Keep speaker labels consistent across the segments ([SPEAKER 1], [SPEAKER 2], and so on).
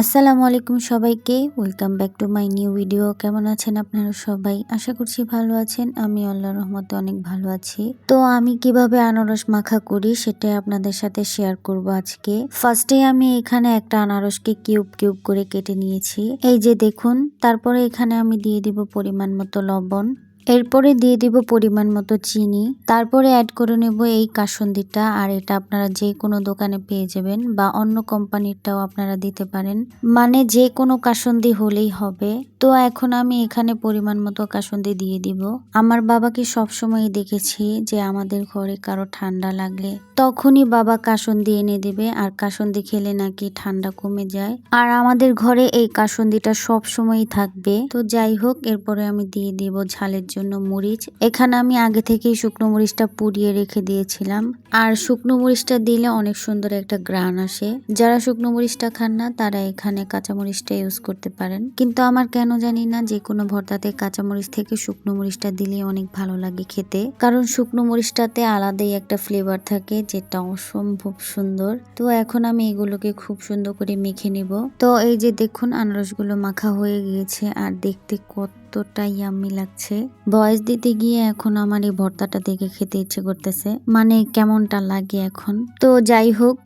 [SPEAKER 1] আসসালামু আলাইকুম সবাইকে, welcome back to my new video. কেমন আছেন আপনারা সবাই? আশা করছি ভালো আছেন। আমি আল্লাহর রহমতে অনেক ভালো আছি। তো আমি কিভাবে আনারস মাখা করি সেটাই আপনাদের সাথে শেয়ার করব আজকে। ফার্স্টে আমি এখানে একটা আনারসকে কিউব কিউব করে কেটে নিয়েছি, এই যে দেখুন। তারপরে এখানে আমি দিয়ে দিব পরিমাণ মতো লবণ, এরপরে দিয়ে দিব পরিমাণ মতো চিনি, তারপরে অ্যাড করে নেব এই কাসুন্দিটা। আর এটা আপনারা যে কোনো দোকানে পেয়ে যাবেন বা অন্য কোম্পানিরটাও আপনারা দিতে পারেন, মানে যে কোনো কাসুন্দি হলেই হবে। তো এখন আমি এখানে পরিমাণ মতো কাসুন্দি দিয়ে দিব। আমার বাবাকে সবসময় দেখেছি যে আমাদের ঘরে কারো ঠান্ডা লাগলে তখনই বাবা কাসুন্দি এনে দেবে, আর কাসুন্দি খেলে নাকি ঠান্ডা কমে যায়। আর আমাদের ঘরে এই কাসুন্দিটা সব সময়ই থাকবে। তো যাই হোক, এরপরে আমি দিয়ে দিব ঝালের জন্য মরিচ। এখানে আমি আগে থেকেই শুকনো মরিচটা পুড়িয়ে রেখে দিয়েছিলাম। আর শুকনো মরিচটা দিলে অনেক সুন্দর একটা ঘ্রাণ আসে। যারা শুকনো মরিচটা খান না তারা এখানে কাঁচা মরিচটা ইউজ করতে পারেন, কিন্তু আমার কেন জানি না যে কোনো ভর্তাতে কাঁচা মরিচ থেকে শুকনো মরিচটা দিলে অনেক ভালো লাগে খেতে, কারণ শুকনো মরিচটাতে আলাদাই একটা ফ্লেভার থাকে যেটা অসম্ভব সুন্দর। তো এখন আমি এগুলোকে খুব সুন্দর করে মেখে নিব। তো এই যে দেখুন, আনারসগুলো মাখা হয়ে গিয়েছে আর দেখতে কতটা ইয়াম্মি লাগছে। ভয়েস দিতে গিয়ে এখন আমার এই ভর্তাটা দেখে খেতে ইচ্ছে করতেছে, মানে কেমনটা লাগে এখন। তো যাই হোক,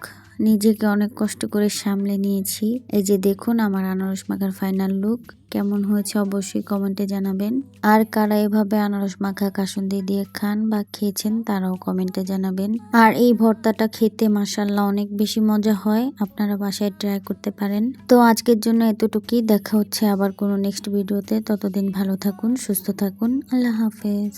[SPEAKER 1] নিজেকে অনেক কষ্ট করে সামলে নিয়েছি। এই যে দেখুন আমার আনারস মাখার ফাইনাল লুক কেমন হয়েছে অবশ্যই কমেন্টে জানাবেন। আর কারা এভাবে আনারস মাখা কাসুন্দি দিয়ে খান বা খেয়েছেন তারাও কমেন্টে জানাবেন। আর এই ভর্তাটা খেতে মাশাআল্লাহ অনেক বেশি মজা হয়, আপনারা বাসায় ট্রাই করতে পারেন। তো আজকের জন্য এতটুকুই, দেখা হচ্ছে আবার কোনো নেক্সট ভিডিওতে। ততদিন ভালো থাকুন, সুস্থ থাকুন, আল্লাহ হাফেজ।